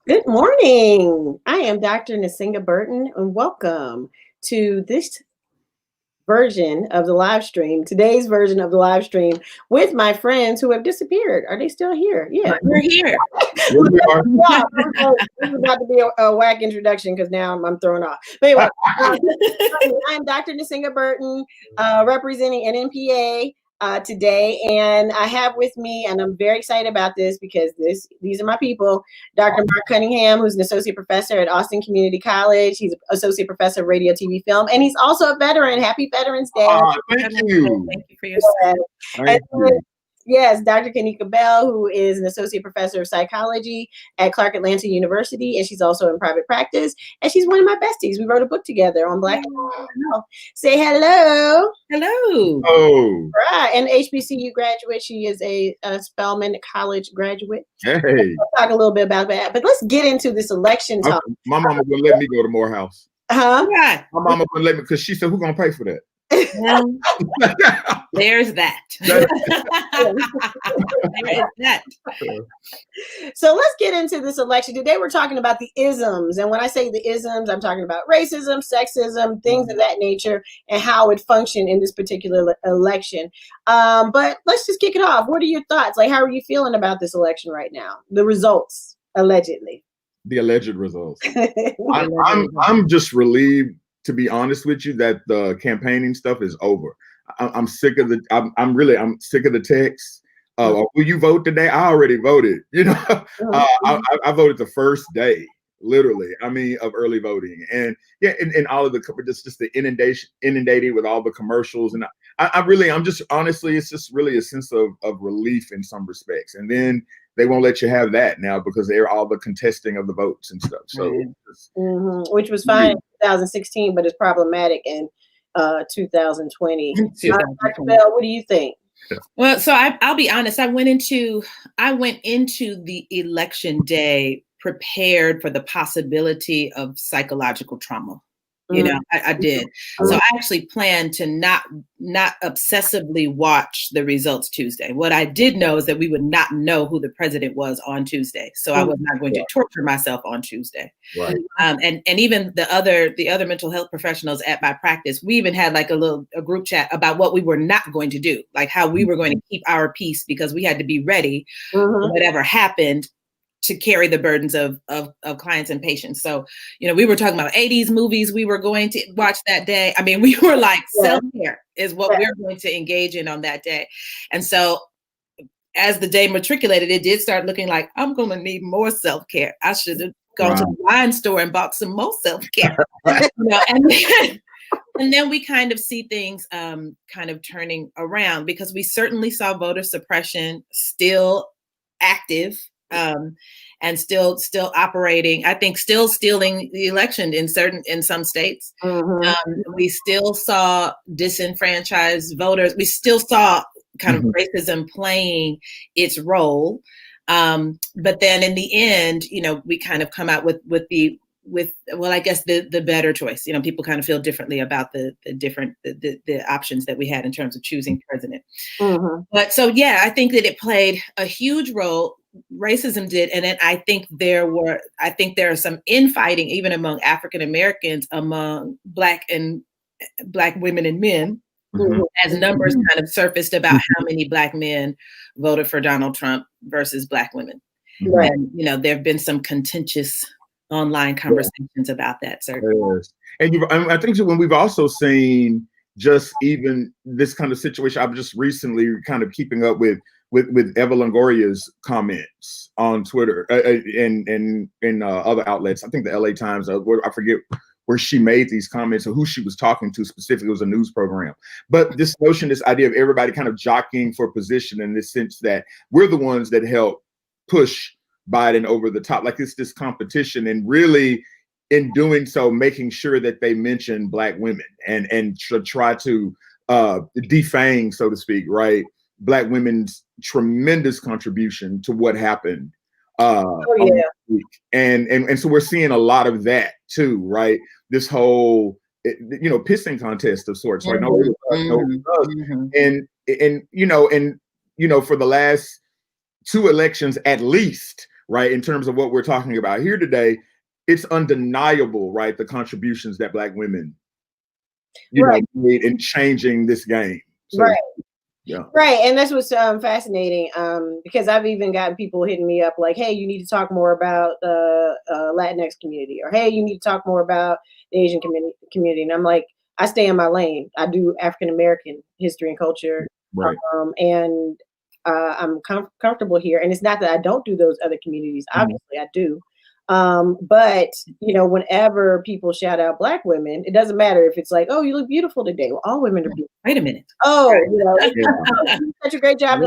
Good morning. I am Dr. NSENGA Burton, and welcome to this version of the live stream, today's version of the live stream with my friends who have disappeared. Are they still here? Yeah. We're here. Wow, this is about to be a whack introduction because now I'm thrown off. But anyway, I'm Dr. NSENGA Burton, representing NNPA today, and I have with me, and I'm very excited about this because these are my people, Dr. Mark Cunningham, who's an associate professor at Austin Community College. He's an associate professor of radio, TV, film, and he's also a veteran. Happy Veterans Day. Thank you. Thank you for your service. Yes, Dr. Kanika Bell, who is an associate professor of psychology at Clark Atlanta University, and she's also in private practice, and she's one of my besties. We wrote a book together on Black Health. Say hello. Hello. Oh. Right, and HBCU graduate. She is a Spelman College graduate. Hey. We'll talk a little bit about that, but let's get into this election talk. My mama wouldn't let me go to Morehouse. Huh? Yeah. My mama wouldn't let me because she said, "Who's gonna pay for that?" There's that. There is that. So let's get into this election. Today we're talking about the isms. And when I say the isms, I'm talking about racism, sexism, things of that nature, and how it functioned in this particular election. But let's just kick it off. What are your thoughts? Like, how are you feeling about this election right now? The results, allegedly. The alleged results. I'm just relieved, to be honest with you, that the campaigning stuff is over. I'm sick of the. I'm sick of the text. Will you vote today? I already voted. You know, I voted the first day, literally. I mean, of early voting, and yeah, and all of the just the inundating with all the commercials, and I'm just honestly, it's just really a sense of relief in some respects, and then they won't let you have that now because they're all the contesting of the votes and stuff. So, which was fine in 2016, but it's problematic in 2020. Dr. Bell, what do you think? Well, so I'll be honest. I went into the election day prepared for the possibility of psychological trauma. You know, I did. So I actually planned to not obsessively watch the results Tuesday. What I did know is that we would not know who the president was on Tuesday. So I was not going to torture myself on Tuesday. Right. And even the other mental health professionals at my practice, we even had like a group chat about what we were not going to do, like how we were going to keep our peace because we had to be ready for whatever happened to carry the burdens of clients and patients. So, you know, we were talking about 80s movies we were going to watch that day. I mean, we were like, self-care is what we're going to engage in on that day. And so as the day matriculated, it did start looking like I'm going to need more self-care. I should have gone to the wine store and bought some more self-care. You know, and then we kind of see things kind of turning around because we certainly saw voter suppression still active. And still operating, I think still stealing the election in some states. We still saw disenfranchised voters. We still saw kind of racism playing its role. But then in the end, you know, we kind of come out with I guess the better choice. You know, people kind of feel differently about the options that we had in terms of choosing president. But so, yeah, I think that it played a huge role. Racism did. And then I think there are some infighting, even among African Americans, among Black women and men, as numbers kind of surfaced about how many Black men voted for Donald Trump versus Black women. And, you know, there have been some contentious online conversations about that, certainly. And I think when we've also seen just even this kind of situation, I'm just recently kind of keeping up with Eva Longoria's comments on Twitter and other outlets. I think the LA Times, I forget where she made these comments or who she was talking to specifically. It was a news program. But this notion, this idea of everybody kind of jockeying for position in this sense that we're the ones that help push Biden over the top, like it's this competition, and really in doing so, making sure that they mention Black women and try to defang, so to speak, right? Black women's tremendous contribution to what happened week. And so we're seeing a lot of that too, right? This whole pissing contest of sorts, right? And for the last two elections at least, right, in terms of what we're talking about here today, it's undeniable, right, the contributions that Black women, made in changing this game. So, right. Yeah. Right. And that's what's fascinating, because I've even gotten people hitting me up like, hey, you need to talk more about the Latinx community, or hey, you need to talk more about the Asian community. And I'm like, I stay in my lane. I do African American history and culture. Right. And I'm comfortable here. And it's not that I don't do those other communities. Obviously, I do. But whenever people shout out Black women, it doesn't matter if it's like, oh, you look beautiful today. Well, all women are beautiful. Wait a minute. Oh, you did such a great job.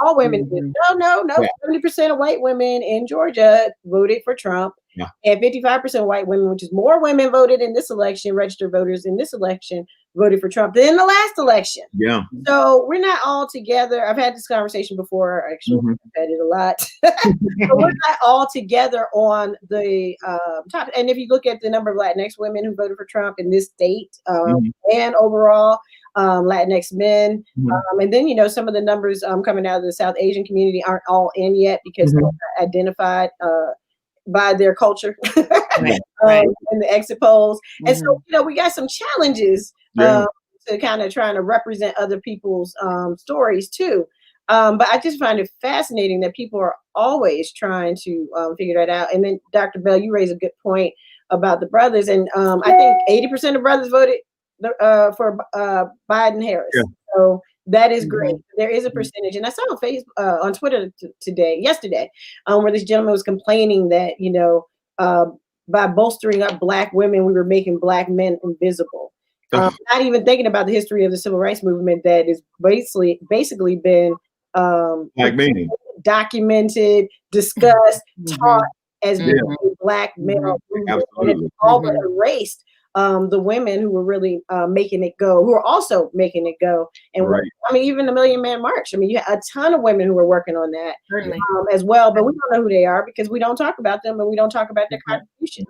All women did. No. 70% of white women in Georgia voted for Trump. Yeah. And 55% white women, which is more women voted in this election, registered voters in this election, voted for Trump than in the last election. Yeah. So we're not all together. I've had this conversation before, actually. I've had it a lot. But we're not all together on the top. And if you look at the number of Latinx women who voted for Trump in this state and overall, Latinx men, and then some of the numbers coming out of the South Asian community aren't all in yet because they're not identified by their culture in the exit polls. And so we got some challenges to kind of trying to represent other people's stories too. But I just find it fascinating that people are always trying to figure that out. And then Dr. Bell, you raise a good point about the brothers, and I think 80% of brothers voted for Biden Harris. Yeah. So that is great. There is a percentage, and I saw on Facebook, on Twitter yesterday, where this gentleman was complaining that by bolstering up Black women, we were making Black men invisible. Not even thinking about the history of the civil rights movement that is basically been documented, discussed, taught as being a Black male movement, and it's all but erased the women who were really making it go, who are also making it go. And I mean, even the Million Man March, I mean, you had a ton of women who were working on that as well, but we don't know who they are because we don't talk about them and we don't talk about their contributions.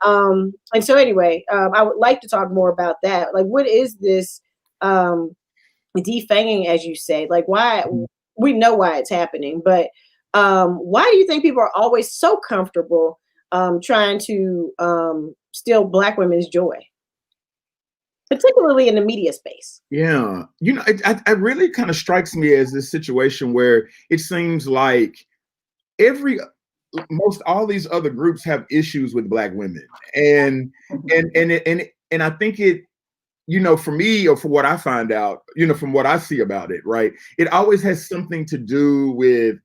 And so anyway, I would like to talk more about that. Like, what is this defanging, as you say? Like, why? We know why it's happening, but why do you think people are always so comfortable trying to steal Black women's joy, particularly in the media space? Yeah, it really kind of strikes me as this situation where it seems like most all these other groups have issues with Black women, and I think it, for me, or for what I find out, from what I see about it, right, it always has something to do with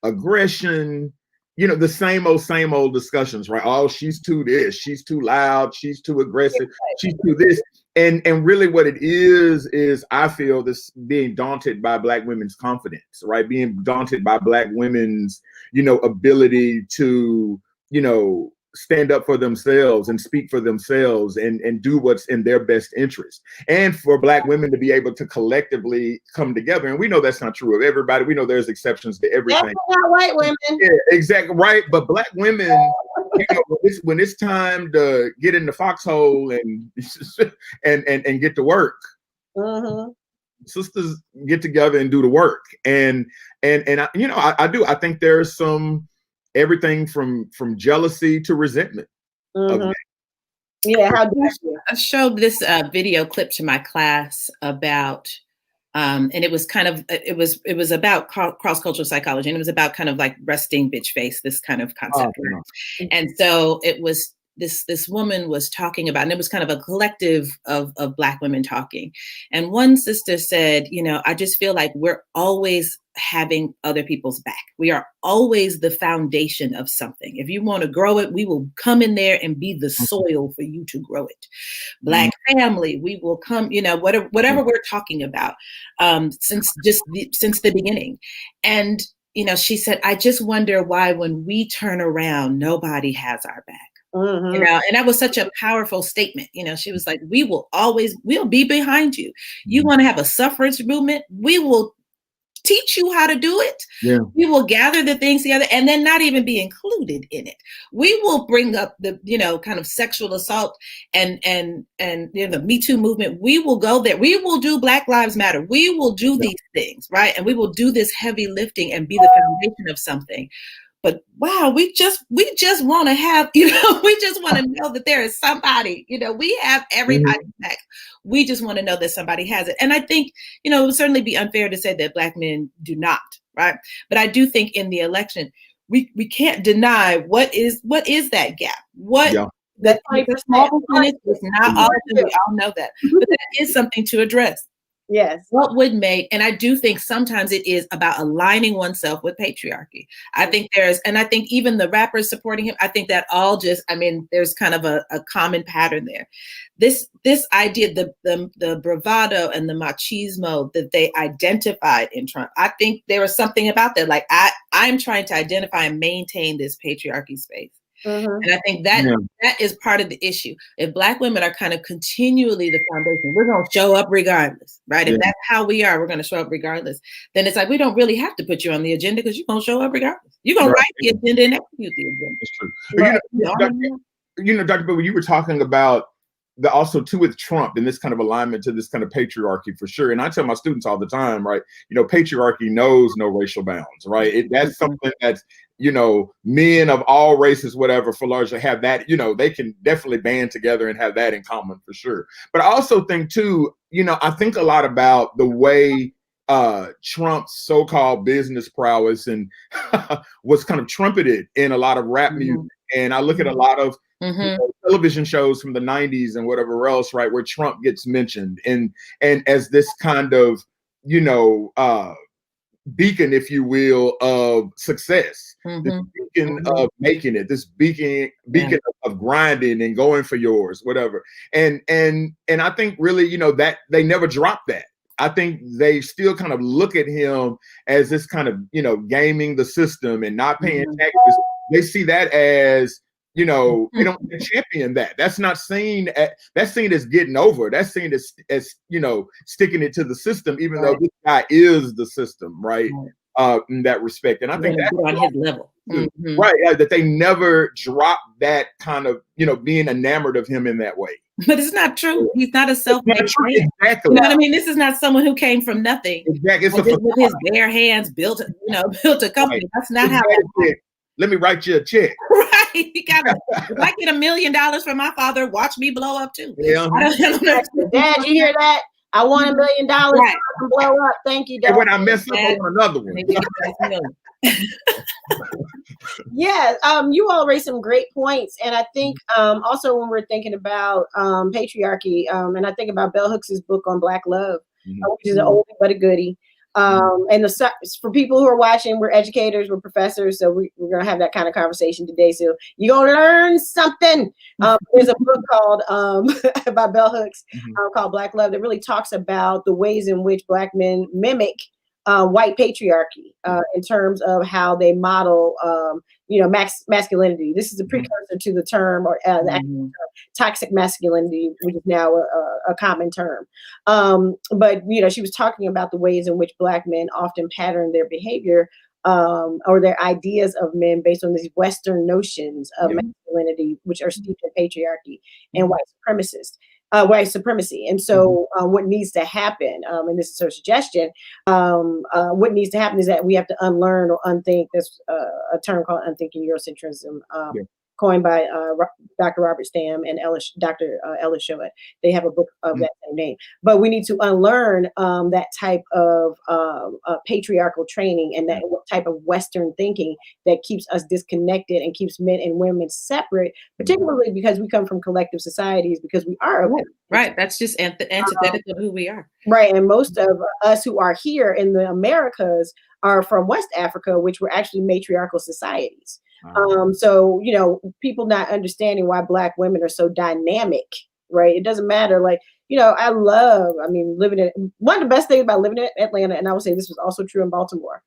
aggression, the same old discussions, right? Oh, she's too this, she's too loud, she's too aggressive, she's too this. And really what it is I feel this being daunted by Black women's confidence, right? Being daunted by Black women's, ability to, stand up for themselves and speak for themselves and do what's in their best interest. And for Black women to be able to collectively come together. And we know that's not true of everybody. We know there's exceptions to everything. That's not white women. Yeah, exactly. Right. But Black women, when it's time to get in the foxhole and get to work, sisters get together and do the work. And I think there's some everything from jealousy to resentment. Yeah, how do you? I showed this video clip to my class about, and it was kind of, it was about cross-cultural psychology, and it was about kind of like resting bitch face, this kind of concept. And so it was, this woman was talking about, and it was kind of a collective of Black women talking. And one sister said, I just feel like we're always having other people's back. We are always the foundation of something. If you want to grow it, we will come in there and be the soil for you to grow it. Black family, we will come, whatever we're talking about, since the beginning. And, she said, I just wonder why when we turn around, nobody has our back. And that was such a powerful statement. She was like, we'll be behind you. You want to have a suffrage movement? We will teach you how to do it. Yeah. We will gather the things together and then not even be included in it. We will bring up the, kind of sexual assault and the Me Too movement. We will go there. We will do Black Lives Matter. We will do these things, right? And we will do this heavy lifting and be the foundation of something. but wow, we just want to have, we just want to know that there is somebody, we have everybody's back. We just want to know that somebody has it. And I think, it would certainly be unfair to say that Black men do not, right? But I do think in the election, we can't deny what is that gap. That small percentage is not all of them. We all know that, but that is something to address. Yes. What would make, and I do think sometimes it is about aligning oneself with patriarchy. I think and I think even the rappers supporting him, I think that all there's kind of a common pattern there. This idea, the bravado and the machismo that they identified in Trump, I think there was something about that. Like I'm trying to identify and maintain this patriarchy space. And I think that is part of the issue. If Black women are kind of continually the foundation, we're going to show up regardless, right? If that's how we are, we're going to show up regardless. Then it's like, we don't really have to put you on the agenda because you're going to show up regardless. You're going to write the agenda and execute the agenda. That's true. Dr. Bill, you were talking about also too with Trump and this kind of alignment to this kind of patriarchy for sure. And I tell my students all the time, right? Patriarchy knows no racial bounds, right? That's something that's, men of all races, whatever, for largely have that, they can definitely band together and have that in common for sure. But I also think too, I think a lot about the way Trump's so-called business prowess and was kind of trumpeted in a lot of rap music. And I look at a lot of television shows from the 90s and whatever else, right, where Trump gets mentioned and as this kind of, beacon, if you will, of success, this beacon of making it, this beacon of grinding and going for yours, whatever. And I think really, that they never dropped that. I think they still kind of look at him as this kind of, gaming the system and not paying taxes. They see that as, they don't champion that. That's not seen that's seen as getting over. That's seen as sticking it to the system, even though this guy is the system, right? In that respect. And I think that's on his level. Right. That they never dropped that kind of, being enamored of him in that way. But it's not true. He's not a self-made man. Exactly. You know what I mean? This is not someone who came from nothing. Exactly. With his bare hands built a company. Right. That's not how that let me write you a check. Right. If I get $1 million from my father, watch me blow up too. Yeah. Dad, you hear that? I want $1 million to blow up. Thank you, Dad. And when I mess up, I want another one. Yes, you all raised some great points. And I think also when we're thinking about patriarchy, and I think about Bell Hooks' book on Black love, which is an oldie but a goodie. And for people who are watching, we're educators, we're professors, so we're going to have that kind of conversation today. So you're going to learn something. There's a book called by Bell Hooks called Black Love that really talks about the ways in which Black men mimic white patriarchy in terms of how they model, masculinity. This is a precursor to the term or the toxic masculinity, which is now a common term. But she was talking about the ways in which Black men often pattern their behavior or their ideas of men based on these Western notions of masculinity, which are steeped in patriarchy and white supremacy. And so what needs to happen, and this is her suggestion, what needs to happen is that we have to unlearn or unthink. There's a term called unthinking Eurocentrism, coined by Dr. Robert Stam and Dr. Ellis Showett. They have a book of that same name. But we need to unlearn that type of patriarchal training and that type of Western thinking that keeps us disconnected and keeps men and women separate, particularly because we come from collective societies, because we are. Right. That's just antithetical to who we are. Right. And most of us who are here in the Americas are from West Africa, which were actually matriarchal societies. So, people not understanding why Black women are so dynamic, right? It doesn't matter. Like, living in one of the best things about living in Atlanta, and I would say this was also true in Baltimore.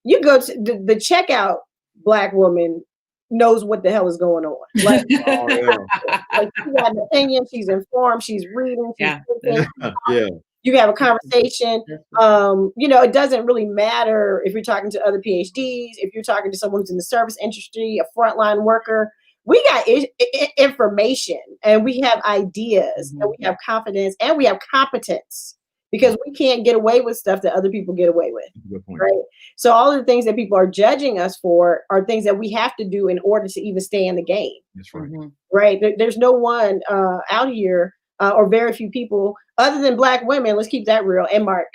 You go to the checkout Black woman knows what the hell is going on. Like, like she got an opinion, she's informed, she's reading, she's thinking. You have a conversation. It doesn't really matter if you're talking to other PhDs, if you're talking to someone who's in the service industry, a frontline worker. We got information and we have ideas and we have confidence and we have competence because we can't get away with stuff that other people get away with. Good point. Right. So all of the things that people are judging us for are things that we have to do in order to even stay in the game. That's right. Right. There's no one out here or very few people other than Black women. Let's keep that real. And Mark,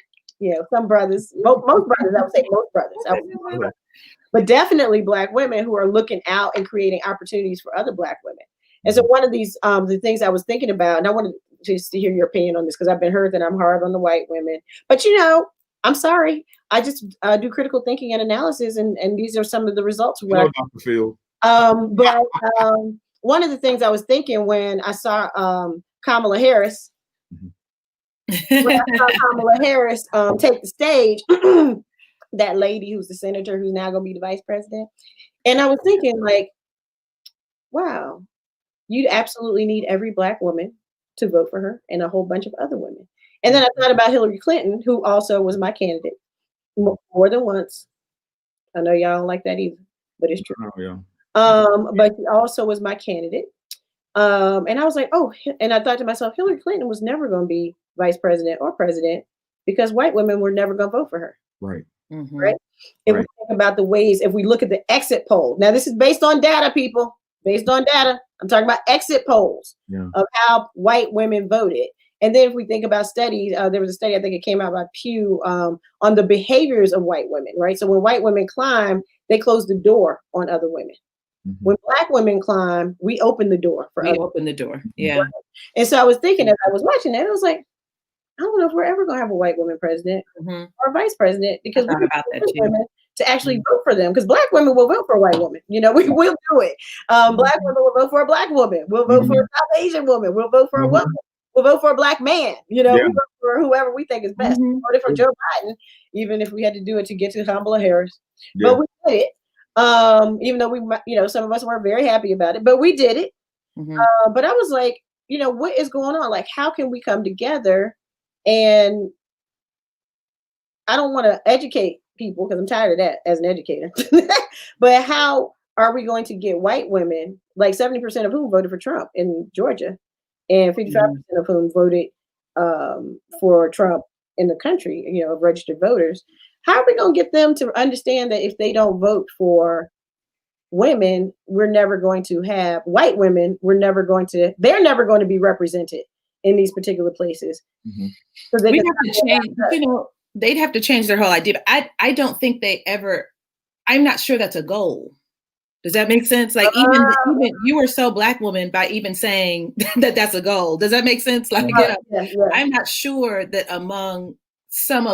some brothers, most brothers, I would say most brothers, but definitely Black women who are looking out and creating opportunities for other Black women. And so one of these, the things I was thinking about, and I wanted just to hear your opinion on this, because I've been heard that I'm hard on the white women, but I'm sorry. I just do critical thinking and analysis, and these are some of the results. Hello, Dr. Phil. But one of the things I was thinking when I saw Kamala Harris, take the stage, that lady who's the senator who's now going to be the vice president, and I was thinking, like, wow, you'd absolutely need every Black woman to vote for her and a whole bunch of other women. And then I thought about Hillary Clinton, who also was my candidate more than once. I know y'all don't like that either, but it's true. Oh, yeah. But she also was my candidate. And I was like, and I thought to myself, Hillary Clinton was never going to be vice president or president because white women were never going to vote for her. Right. Right. If we think about the ways, if we look at the exit poll, now this is based on data, people, based on data. I'm talking about exit polls of how white women voted. And then if we think about studies, there was a study, I think it came out by Pew, on the behaviors of white women, right? So when white women climb, they close the door on other women. When Black women climb, we open the door for others. Open the door. Yeah. Right? And so I was thinking as I was watching that, I was like, I don't know if we're ever going to have a white woman president or vice president, because we about that too. Women to actually vote for them, because Black women will vote for a white woman. We will do it. Black women will vote for a Black woman. We'll vote for a South Asian woman. We'll vote for a woman. We'll vote for a Black man. We vote for whoever we think is best. We voted for Joe Biden, even if we had to do it to get to Kamala Harris. But we did it. Even though we, some of us weren't very happy about it, but we did it. But I was like, what is going on? Like, how can we come together? And I don't want to educate people because I'm tired of that as an educator. But how are we going to get white women, like 70% of whom voted for Trump in Georgia, and 55% of whom voted for Trump in the country, of registered voters? How are we going to get them to understand that if they don't vote for women, we're never going to have white women, they're never going to be represented in these particular places. So they have to change, they'd have to change their whole idea. I don't think I'm not sure that's a goal. Does that make sense? Like even you are so Black woman by even saying that that's a goal. Does that make sense? Like, I'm not sure that among some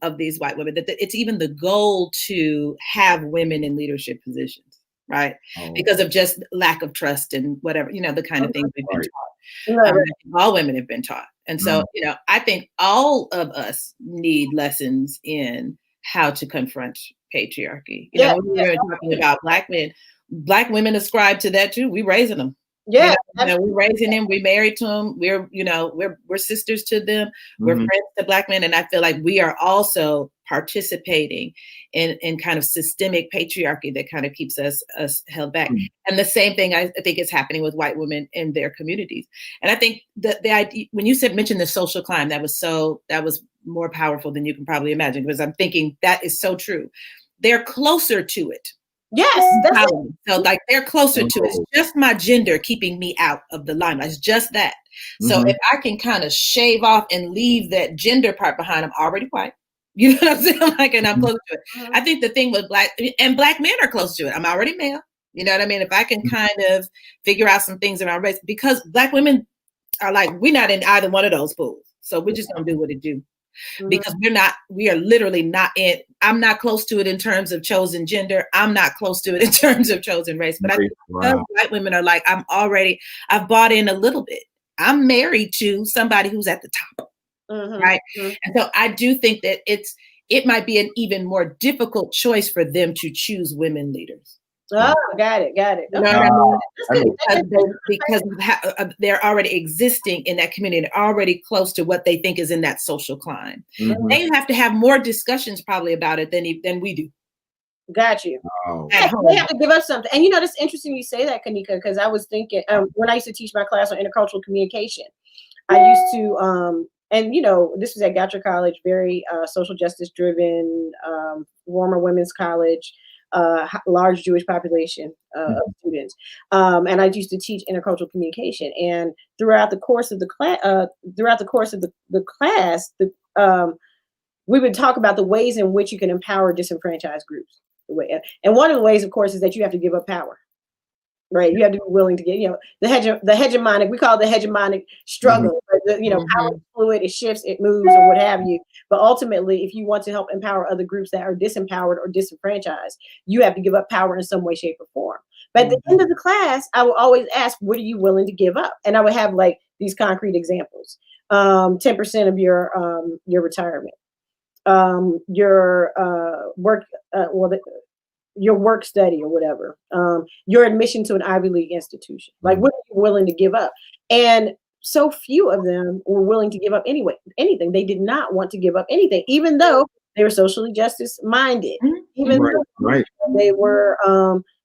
of these white women that it's even the goal to have women in leadership positions, right? Because of just lack of trust and whatever, the kind of things we've been taught. All women have been taught. And so, I think all of us need lessons in how to confront patriarchy. We were talking about Black men. Black women ascribe to that too. We raising them. Yeah, we're raising them. We married to them. We're sisters to them. We're friends to Black men, and I feel like we are also participating in kind of systemic patriarchy that kind of keeps us held back. And the same thing I think is happening with white women in their communities. And I think the idea when you mentioned the social climb, that was more powerful than you can probably imagine, because I'm thinking that is so true. They're closer to it. Yes, that's so like they're closer to it. It's just my gender keeping me out of the limelight. It's just that. So if I can kind of shave off and leave that gender part behind, I'm already white. You know what I'm saying? Like, and I'm close to it. I think the thing with Black men are close to it. I'm already male. You know what I mean? If I can kind of figure out some things around race, because Black women are like, we're not in either one of those pools. So we're just gonna do what it do. Because we are literally not in, I'm not close to it in terms of chosen gender. I'm not close to it in terms of chosen race. But I think white women are like, I've bought in a little bit. I'm married to somebody who's at the top. Right. And so I do think that it might be an even more difficult choice for them to choose women leaders. Oh, got it. You know what I mean? Because they're already existing in that community, already close to what they think is in that social climb. They have to have more discussions probably about it than we do. Got you. They have to give us something. And that's interesting you say that, Kanika, because I was thinking when I used to teach my class on intercultural communication, I used to and this was at Goucher College, very social justice driven, former women's college, large Jewish population of students, and I used to teach intercultural communication. And throughout the course of the class, we would talk about the ways in which you can empower disenfranchised groups. And one of the ways, of course, is that you have to give up power. Right, you have to be willing to get, the hegemonic. We call it the hegemonic struggle. Power is fluid, it shifts, it moves, or what have you. But ultimately, if you want to help empower other groups that are disempowered or disenfranchised, you have to give up power in some way, shape, or form. But at the end of the class, I would always ask, "What are you willing to give up?" And I would have like these concrete examples: 10% of your retirement, your work, your work study or whatever, your admission to an Ivy League institution. Like, what are you willing to give up? And so few of them were willing to give up anything. They did not want to give up anything, even though they were socially justice minded, even though they were,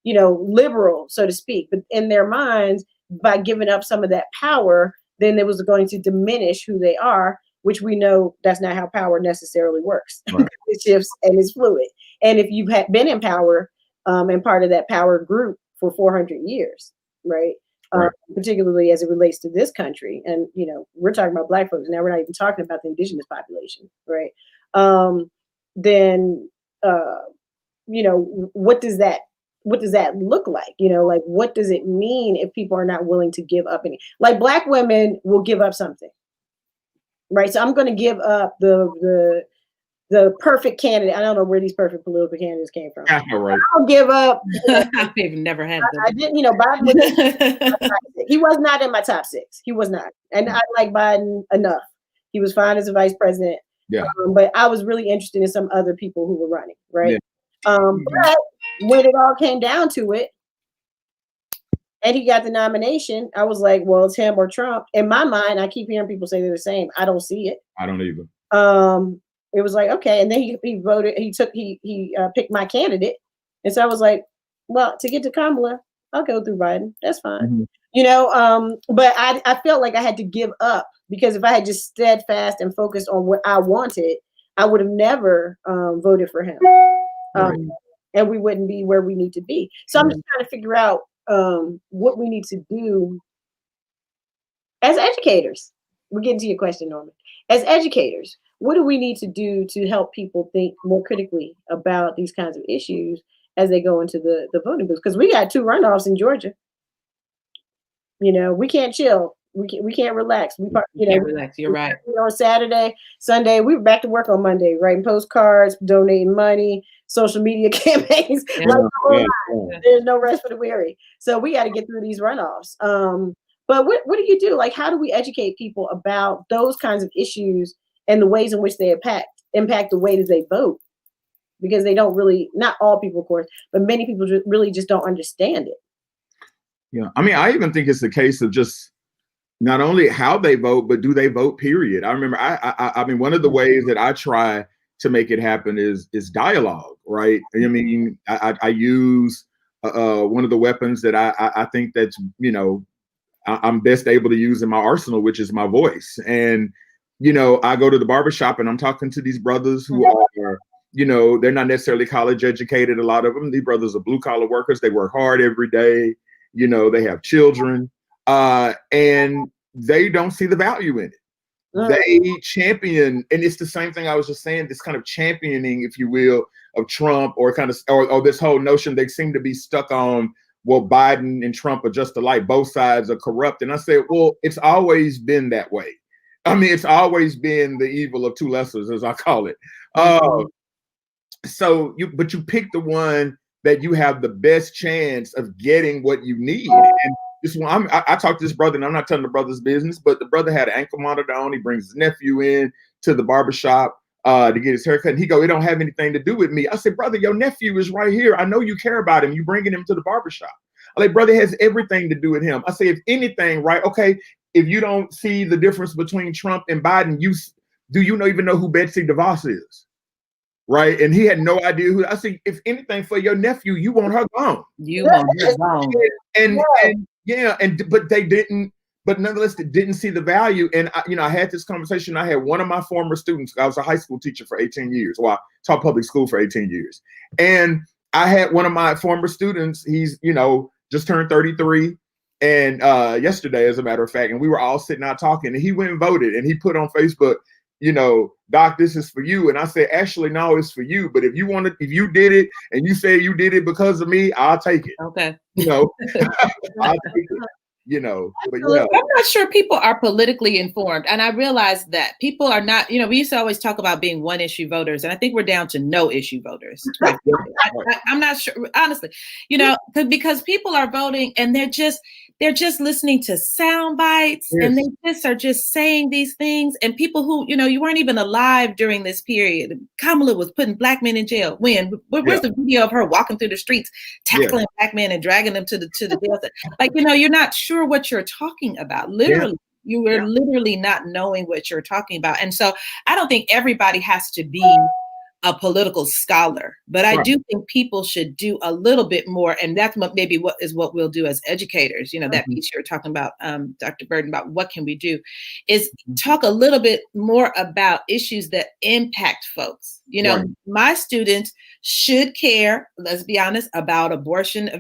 liberal, so to speak. But in their minds, by giving up some of that power, then it was going to diminish who they are, which we know that's not how power necessarily works. It shifts and it's fluid. And if you've been in power and part of that power group for 400 years, right? Particularly as it relates to this country. And, we're talking about Black folks. Now we're not even talking about the indigenous population, right? Then, what does that look like? Like, what does it mean if people are not willing to give up any? Like, Black women will give up something, right? So I'm going to give up the perfect candidate. I don't know where these perfect political candidates came from. I'll give up. I've never had them. I didn't, Biden he was not in my top 6. He was not. And I like Biden enough. He was fine as a vice president. Yeah. But I was really interested in some other people who were running, right? Yeah. But when it all came down to it, and he got the nomination, I was like, well, it's him or Trump. In my mind, I keep hearing people say they're the same. I don't see it. I don't either. It was like, okay. And then he voted, he picked my candidate. And so I was like, well, to get to Kamala, I'll go through Biden. That's fine. But I felt like I had to give up, because if I had just steadfast and focused on what I wanted, I would have never voted for him. And we wouldn't be where we need to be. So I'm just trying to figure out what we need to do as educators. We're getting to your question, Norman. As educators, what do we need to do to help people think more critically about these kinds of issues as they go into the voting booths? Because we got 2 runoffs in Georgia. We can't chill. We can't relax. We can't relax. You're right. On Saturday, Sunday, we were back to work on Monday, writing postcards, donating money, social media campaigns. There's no rest for the weary. So we got to get through these runoffs. But what do you do? Like, how do we educate people about those kinds of issues and the ways in which they impact the way that they vote? Because they don't really, not all people, of course, but many people really just don't understand it. Yeah. I mean, I even think it's a case of just not only how they vote, but do they vote, period. I remember, I mean, one of the ways that I try to make it happen is dialogue, right? I mean, I use one of the weapons that I think that's, I'm best able to use in my arsenal, which is my voice. And, I go to the barbershop and I'm talking to these brothers who are, they're not necessarily college educated. A lot of them, these brothers are blue collar workers. They work hard every day. They have children, and they don't see the value in it. They champion, and it's the same thing I was just saying, this kind of championing, if you will, of Trump, or kind of, or this whole notion they seem to be stuck on, well, Biden and Trump are just alike. Both sides are corrupt. And I said, well, it's always been that way. I mean, it's always been the evil of 2 lessers, as I call it. So you pick the one that you have the best chance of getting what you need. And this one, I talked to this brother, and I'm not telling the brother's business, but the brother had an ankle monitor on. He brings his nephew in to the barbershop to get his haircut. And he go, it don't have anything to do with me. I said, brother, your nephew is right here. I know you care about him. You bringing him to the barbershop. I like, brother, it has everything to do with him. I say, if anything, right? Okay, if you don't see the difference between Trump and Biden, do you even know who Betsy DeVos is? Right. And he had no idea who. I said, if anything, for your nephew, you want her gone. You want her gone. And but they didn't but nonetheless, they didn't see the value. And I had this conversation. I had one of my former students. I was a high school teacher for 18 years. Well, I taught public school for 18 years. And I had one of my former students. He's, just turned 33. And yesterday, as a matter of fact, and we were all sitting out talking, and he went and voted, and he put on Facebook, Doc, this is for you. And I said, actually, no, it's for you. But if you did it and you say you did it because of me, I'll take it. Okay. I'll take it. But I'm not sure people are politically informed. And I realize that people are not, we used to always talk about being one issue voters. And I think we're down to no issue voters. I'm not sure, honestly, because people are voting and they're just listening to sound bites, yes. And they are just saying these things. And people who, you weren't even alive during this period. Kamala was putting black men in jail. Where's the video of her walking through the streets, tackling black men and dragging them to the jail? Like, you're not sure what you're talking about. Literally, you were literally not knowing what you're talking about. And so I don't think everybody has to be a political scholar, but I do think people should do a little bit more. And that's what we'll do as educators. That piece you're talking about, Dr. Burton, about what can we do is talk a little bit more about issues that impact folks. My students should care, let's be honest, about abortion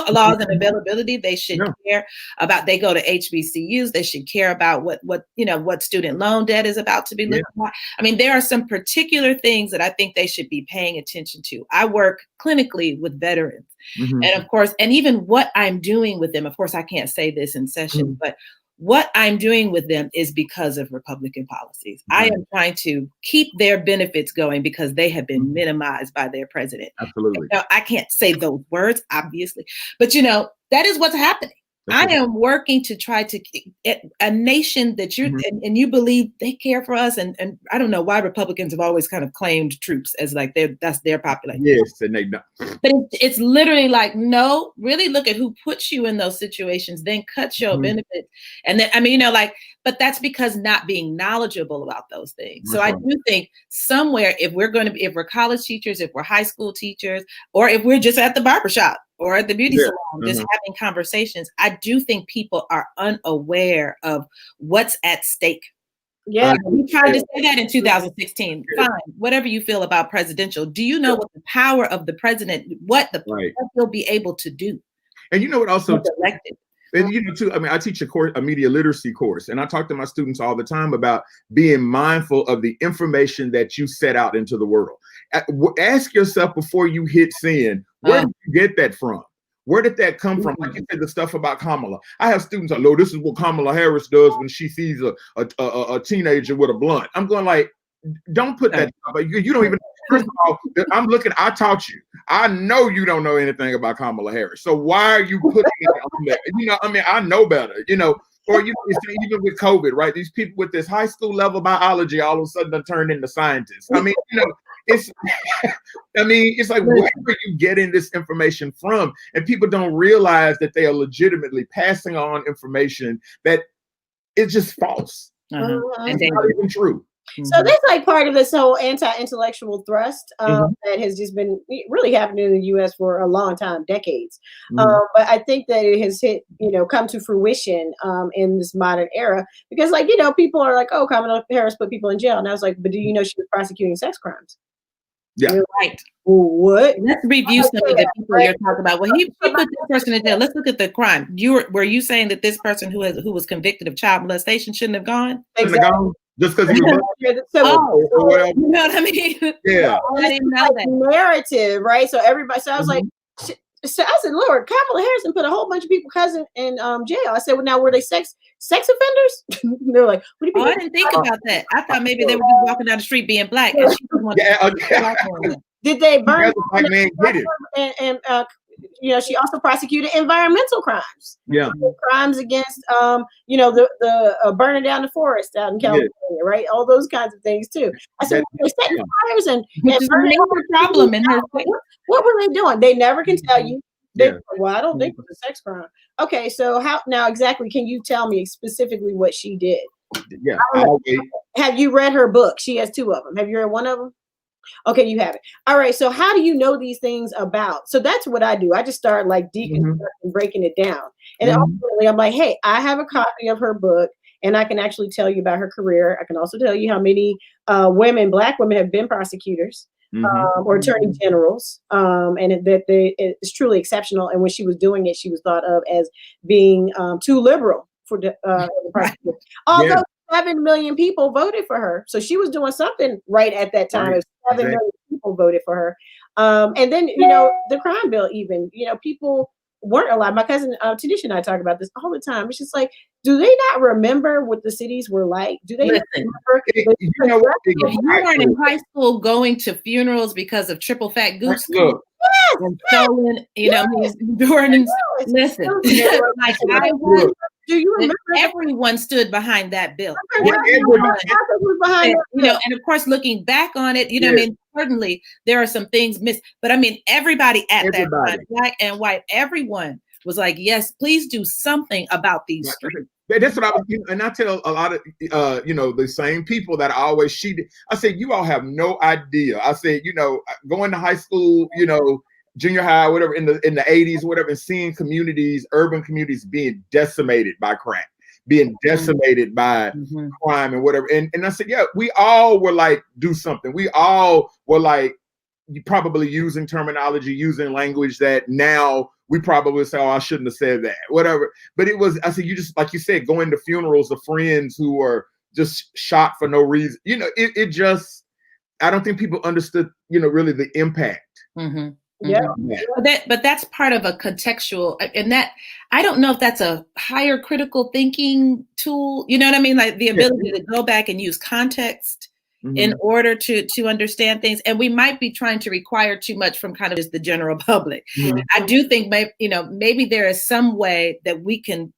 laws and availability. They should care about, they go to HBCUs. They should care about what student loan debt is about to be looked at. I mean, there are some particular things that I think they should be paying attention to. I work clinically with veterans. And of course, and even what I'm doing with them, of course, I can't say this in session, but what I'm doing with them is because of Republican policies. I am trying to keep their benefits going because they have been minimized by their president. Absolutely. Now, I can't say those words, obviously, but that is what's happening. I am working to try to a nation that and you believe they care for us. And I don't know why Republicans have always kind of claimed troops as like that's their population. Yes, and they don't. But it's literally like, no, really look at who puts you in those situations, then cut your benefits. And then, but that's because not being knowledgeable about those things. So I do think somewhere, if we're college teachers, if we're high school teachers, or if we're just at the barbershop or at the beauty salon, just having conversations, I do think people are unaware of what's at stake. Yeah. We tried to say that in 2016. Fine, whatever you feel about presidential, do you know what the power of the president, what he'll be able to do? And what also elected. And too, I teach a media literacy course, and I talk to my students all the time about being mindful of the information that you set out into the world. Ask yourself before you hit send, where did you get that from? Where did that come from? Like you said, the stuff about Kamala. I have students like, no, this is what Kamala Harris does when she sees a teenager with a blunt. I'm going like, don't put that. You don't even. First of all, I taught you. I know you don't know anything about Kamala Harris. So why are you putting it on there? I know better, or even with COVID, right? These people with this high school level biology all of a sudden turn into scientists. It's like, where are you getting this information from? And people don't realize that they are legitimately passing on information that is just false. It's not even true. So that's like part of this whole anti-intellectual thrust that has just been really happening in the U.S. for a long time, decades. But I think that it has come to fruition in this modern era because, people are like, oh, Kamala Harris put people in jail. And I was like, but do you know she was prosecuting sex crimes? Yeah. You're right. Well, what? Let's review some of the people you're talking about. Well, he put this person in jail. Let's look at the crime. Were you saying that this person who was convicted of child molestation shouldn't have gone? Exactly. Just because he was you know what I mean? Yeah. I didn't know that. Narrative, right? So everybody, so I was like, so I said, Lord, Kamala Harris put a whole bunch of people in jail. I said, well, now were they sex offenders? They're like, what do you mean? I didn't think about that. I thought maybe they were just walking down the street being black. And she was one Did they burn? Black man did it. And she also prosecuted environmental crimes. Yeah. Crimes against, the burning down the forest out in California, right? All those kinds of things too. I said, they set fires and burning problem in her. What were they doing? They never can tell you. Well, I don't think it was a sex crime. Okay, so how now exactly can you tell me specifically what she did? Yeah. Have you read her book? She has 2 of them. Have you read one of them? Okay, you have it. All right. So how do you know these things about? So that's what I do. I just start like deconstructing, breaking it down. And ultimately I'm like, hey, I have a copy of her book and I can actually tell you about her career. I can also tell you how many Black women have been prosecutors or attorney generals. And it's truly exceptional. And when she was doing it, she was thought of as being too liberal for the prosecutor. Although 7 million people voted for her. So she was doing something right at that time. Right. 7 million people voted for her. And then, the crime bill even, people weren't allowed. My cousin Tanisha and I talk about this all the time. It's just like, do they not remember what the cities were like? Do they remember? If you weren't in high school going to funerals because of triple fat goose and stolen, Jordans. Listen, like I was. Do you remember? Everyone stood behind that bill. Everyone, and of course, looking back on it, I mean, certainly there are some things missed, but I mean, everybody at that time, Black and white, everyone was like, yes, please do something about these streets. That's what I was, and I tell a lot of, the same people that I always I said, you all have no idea. I said, going to high school, junior high, whatever, in the 80s, whatever, and seeing urban communities being decimated by crack, being decimated by crime and whatever. And I said, yeah, we all were like, do something. We all were like, probably using terminology, using language that now we probably say, oh, I shouldn't have said that, whatever. But it was, I said, you just, like you said, going to funerals of friends who were just shot for no reason. It just, I don't think people understood, really the impact. Yeah. But that's part of a contextual, and that I don't know if that's a higher critical thinking tool. You know what I mean? Like the ability to go back and use context in order to understand things. And we might be trying to require too much from kind of just the general public. I do think maybe there is some way that we can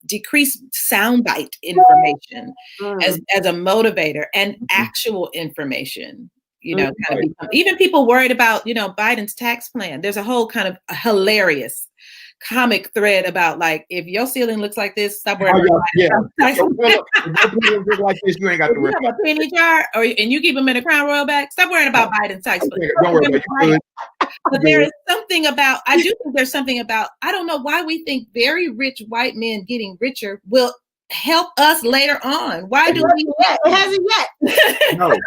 decrease soundbite information as a motivator and actual information. Even people worried about, Biden's tax plan. There's a whole kind of a hilarious comic thread about like, if your ceiling looks like this, stop worrying about if your look like this, you ain't got to worry. You have a penny jar, and you keep them in a Crown Royal bag. Stop worrying about Biden's tax plan. Don't worry about it. But there is something about, I do think there's something about, I don't know why we think very rich white men getting richer will help us later on. Why do we? It hasn't yet. No, you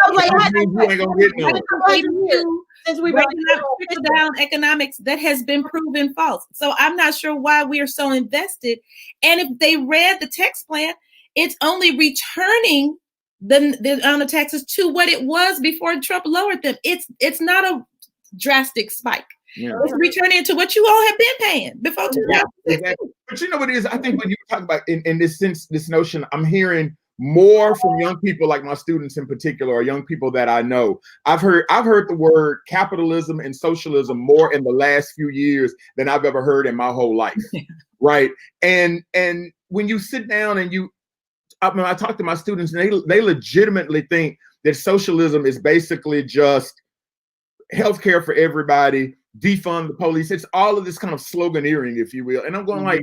ain't gonna get no. Since we trickle down economics that has been proven false. So I'm not sure why we are so invested. And if they read the tax plan, it's only returning the taxes to what it was before Trump lowered them. It's not a drastic spike. It's returning to what you all have been paying before 2016. But you know what it is? I think when you talk about in this sense, this notion, I'm hearing more from young people, like my students in particular, or young people that I know. I've heard the word capitalism and socialism more in the last few years than I've ever heard in my whole life. Right. And when you sit down and I talk to my students, and they legitimately think that socialism is basically just healthcare for everybody, defund the police. It's all of this kind of sloganeering, if you will. And I'm going like,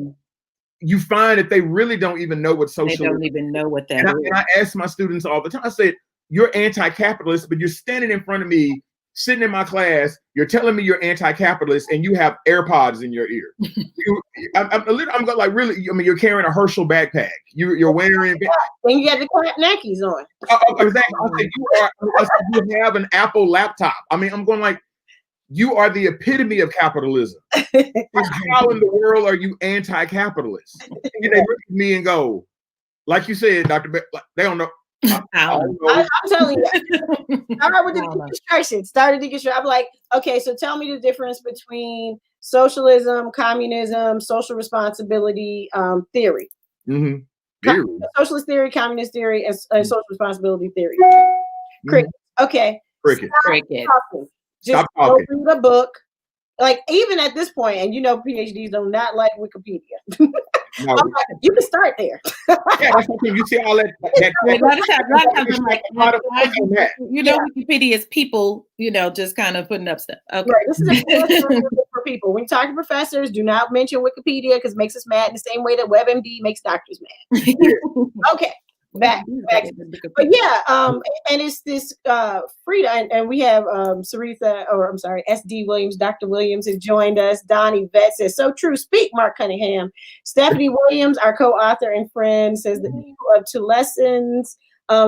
you find that they really don't even know what socialism is. They don't even know what that is. And I ask my students all the time, I said, you're anti-capitalist, but you're standing in front of me, sitting in my class, you're telling me you're anti-capitalist, and you have AirPods in your ear. I'm going like, really, I mean, you're carrying a Herschel backpack. You're wearing... And you got the Nikes on. Exactly. I said, you have an Apple laptop. I mean, I'm going like, you are the epitome of capitalism. How in the world are you anti-capitalist? And they look at me and go, like you said, Dr. They don't know. I'm telling you. All right, with the deconstruction. Started deconstruction. I'm like, okay, so tell me the difference between socialism, communism, social responsibility theory. Socialist theory, communist theory, and social responsibility theory. Cricket. Okay. Cricket. Just go through the book. Like, even at this point, and PhDs do not like Wikipedia. No. Like, you can start there. That's okay. You see all that. Wikipedia is people, just kind of putting up stuff. Okay. Right. This is important for people. When you talk to professors, do not mention Wikipedia because it makes us mad in the same way that WebMD makes doctors mad. Okay. back. But yeah, and it's this Frida, and we have Saritha, or I'm sorry, SD Williams, Dr. Williams has joined us. Donnie Vet says, so true, speak, Mark Cunningham. Stephanie Williams, our co-author and friend, says the equal of two lessons.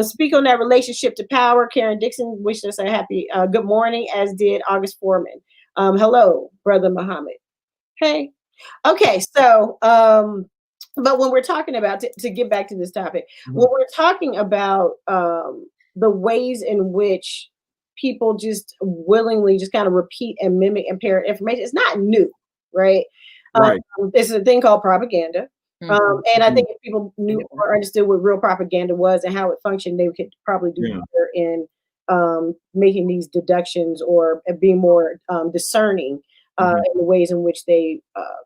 Speak on that relationship to power. Karen Dixon wished us a happy good morning, as did August Foreman. Hello, Brother Muhammad. Hey. Okay, so but when we're talking about, to get back to this topic, when we're talking about the ways in which people just willingly just kind of repeat and mimic and parrot information, it's not new, right? Right. It's a thing called propaganda. And I think if people knew or understood what real propaganda was and how it functioned, they could probably do better in making these deductions or being more discerning in the ways in which they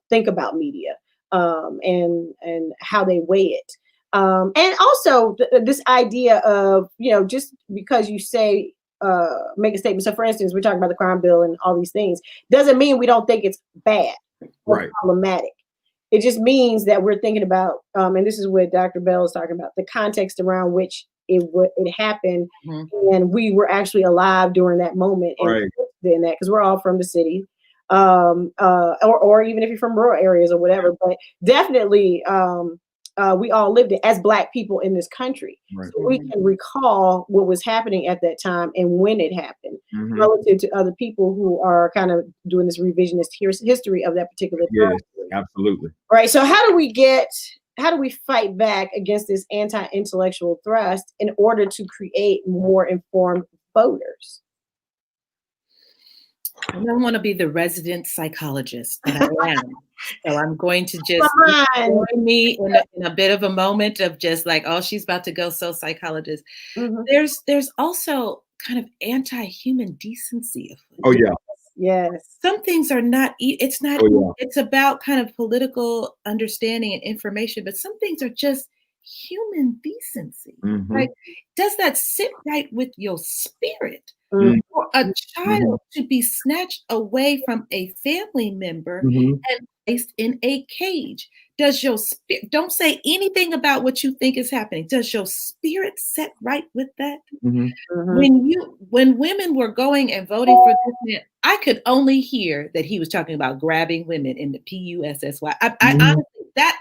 think about media and how they weigh it. And also this idea of, just because you say, make a statement. So for instance, we're talking about the crime bill and all these things, doesn't mean we don't think it's bad or problematic. It just means that we're thinking about, and this is what Dr. Bell is talking about, the context around which it happened, and we were actually alive during that moment, and in that, because we're all from the city, or even if you're from rural areas or whatever, but definitely we all lived it as Black people in this country. So we can recall what was happening at that time and when it happened, relative to other people who are kind of doing this revisionist history of that particular time. Absolutely. Right. So how do we fight back against this anti-intellectual thrust in order to create more informed voters? I don't want to be the resident psychologist, but I am. So I'm going to just join me in a bit of a moment of just like, oh, she's about to go so psychologist. There's also kind of anti-human decency. Oh yeah. Yes. Some things are not, it's about kind of political understanding and information, but some things are just human decency. Like, does that sit right with your spirit? For a child to be snatched away from a family member and placed in a cage, does your spirit, don't say anything about what you think is happening, does your spirit set right with that? When women were going and voting for this man, I could only hear that he was talking about grabbing women in the PUSSY. I honestly, that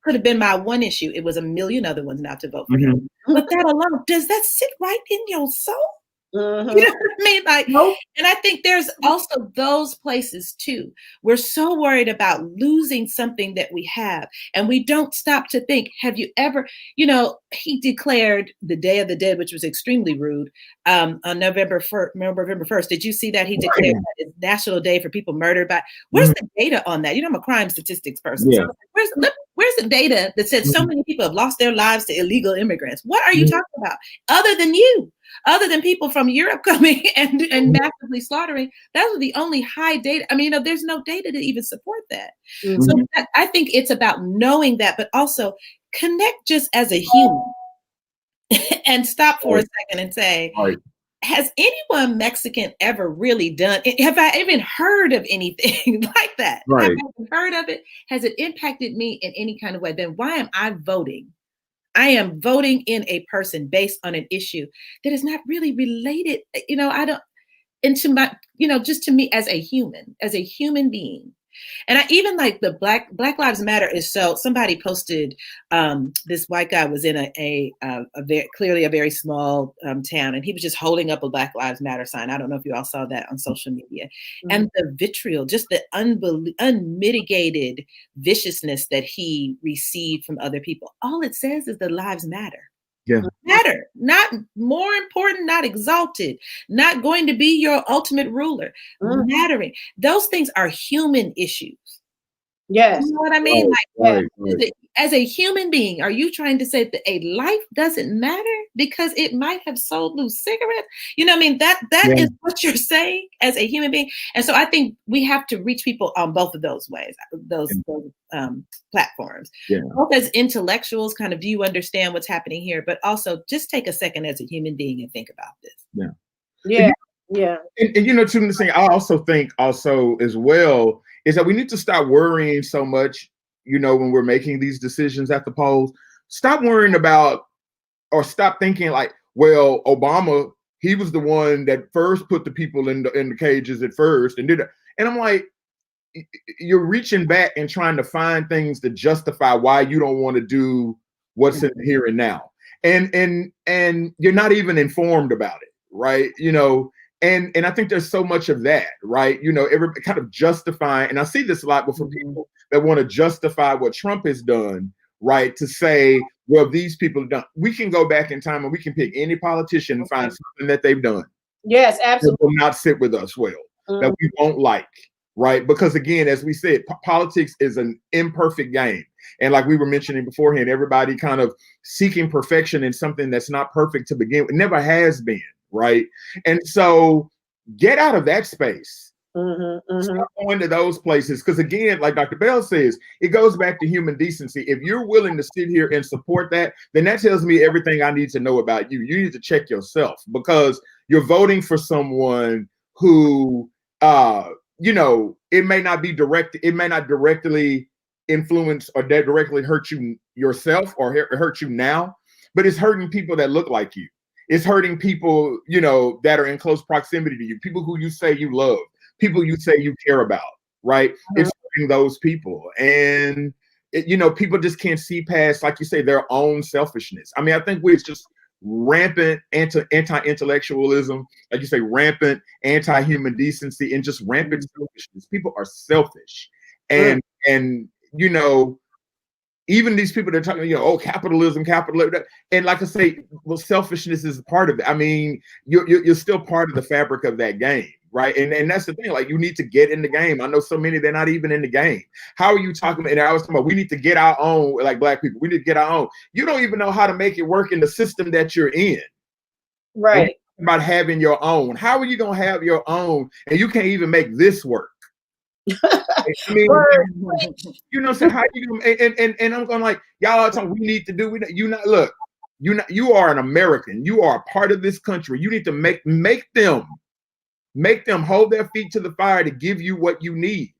could have been my one issue. It was a million other ones not to vote for him. But that alone, does that sit right in your soul? You know what I mean? Like, and I think there's also those places too. We're so worried about losing something that we have, and we don't stop to think, have you ever, he declared the Day of the Dead, which was extremely rude, on November 1st. Did you see that? He declared that it's National Day for people murdered by, where's the data on that? I'm a crime statistics person. So where's the data that said so many people have lost their lives to illegal immigrants? What are you talking about? Other than you? Other than people from Europe coming and massively slaughtering, that was the only high data. I mean, there's no data to even support that. So I think it's about knowing that, but also connect just as a human and stop for a second and say, has anyone Mexican ever really done it? Have I even heard of anything like that? Have I heard of it? Has it impacted me in any kind of way? Then why am I voting? I am voting in a person based on an issue that is not really related, into my, just to me as a human being. And I even like the Black Lives Matter is somebody posted, this white guy was in a clearly a very small town, and he was just holding up a Black Lives Matter sign. I don't know if you all saw that on social media. And the vitriol, just the unmitigated viciousness that he received from other people. All it says is the lives matter. Matter, not more important, not exalted, not going to be your ultimate ruler, mattering. Those things are human issues. Yes. You know what I mean? As a human being, are you trying to say that a life doesn't matter because it might have sold loose cigarettes? You know what I mean? That is what you're saying as a human being. And so I think we have to reach people on both of those ways, those platforms. Both as intellectuals, kind of, do you understand what's happening here? But also just take a second as a human being and think about this. And to the thing, I also think as well is that we need to stop worrying so much, when we're making these decisions at the polls. Stop worrying about or stop thinking like, well, Obama, he was the one that first put the people in the cages at first and did it. And I'm like, you're reaching back and trying to find things to justify why you don't want to do what's in here and now. And you're not even informed about it, right? You know, and I think there's so much of that, right? You know, every kind of justifying, and I see this a lot with people that want to justify what Trump has done, right? To say, well, these people have done. We can go back in time and we can pick any politician and find something that they've done. Yes, absolutely. That will not sit with us well, that we won't like, right? Because again, as we said, politics is an imperfect game. And like we were mentioning beforehand, everybody kind of seeking perfection in something that's not perfect to begin with. It never has been, right? And so get out of that space. Stop going to those places. Because again, like Dr. Bell says, it goes back to human decency. If you're willing to sit here and support that, then that tells me everything I need to know about you. You need to check yourself, because you're voting for someone who, you know, it may not directly influence or directly hurt you yourself or hurt you now, but it's hurting people that look like you. It's hurting people, you know, that are in close proximity to you, people who you say you love, people you say you care about, right? It's hurting those people. And, you know, people just can't see past, like you say, their own selfishness. I mean, I think it's just rampant anti-intellectualism, like you say, rampant anti-human decency, and just rampant selfishness. People are selfish. And you know, even these people that are talking, you know, oh, capitalism. And like I say, well, selfishness is a part of it. I mean, you're still part of the fabric of that game, right? And that's the thing, like, you need to get in the game. I know so many, they're not even in the game. How are you talking about, and I was talking about, we need to get our own, like Black people, we need to get our own. You don't even know how to make it work in the system that you're in. Right. About having your own. How are you going to have your own and you can't even make this work? I mean, you know, so how you and I'm going like, y'all are talking, we need to do, you are an American, you are a part of this country. You need to make them hold their feet to the fire to give you what you need.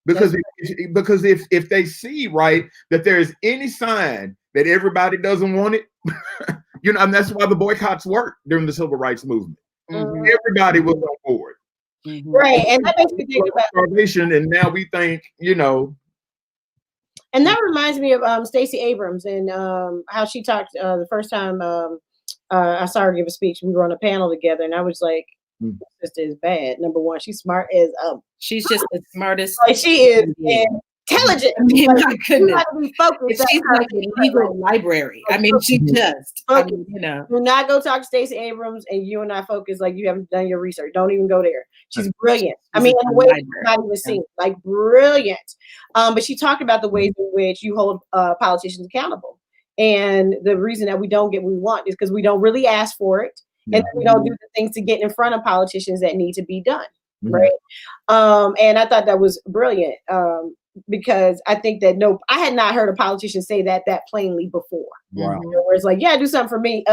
Because if they see, right, that there is any sign that everybody doesn't want it, you know, and that's why the boycotts worked during the civil rights movement. Everybody was on board. Right, and that makes me think about starvation, and now we think, you know. And that reminds me of Stacey Abrams and how she talked the first time I saw her give a speech. We were on a panel together, and I was like, "This sister is bad. Number one, she's smart as she's just the smartest. Like, she is intelligent. I mean, like, my goodness. She's like a a legal library. I mean, she just, I mean, you know. Do not go talk to Stacey Abrams and you and I focus like you haven't done your research. Don't even go there. She's brilliant. I mean, in a way she's not even seen, like brilliant. But she talked about the ways in which you hold politicians accountable. And the reason that we don't get what we want is because we don't really ask for it. And we don't do the things to get in front of politicians that need to be done. Right. And I thought that was brilliant. Because I think that I had not heard a politician say that plainly before. Wow. Where it's like, yeah, do something for me,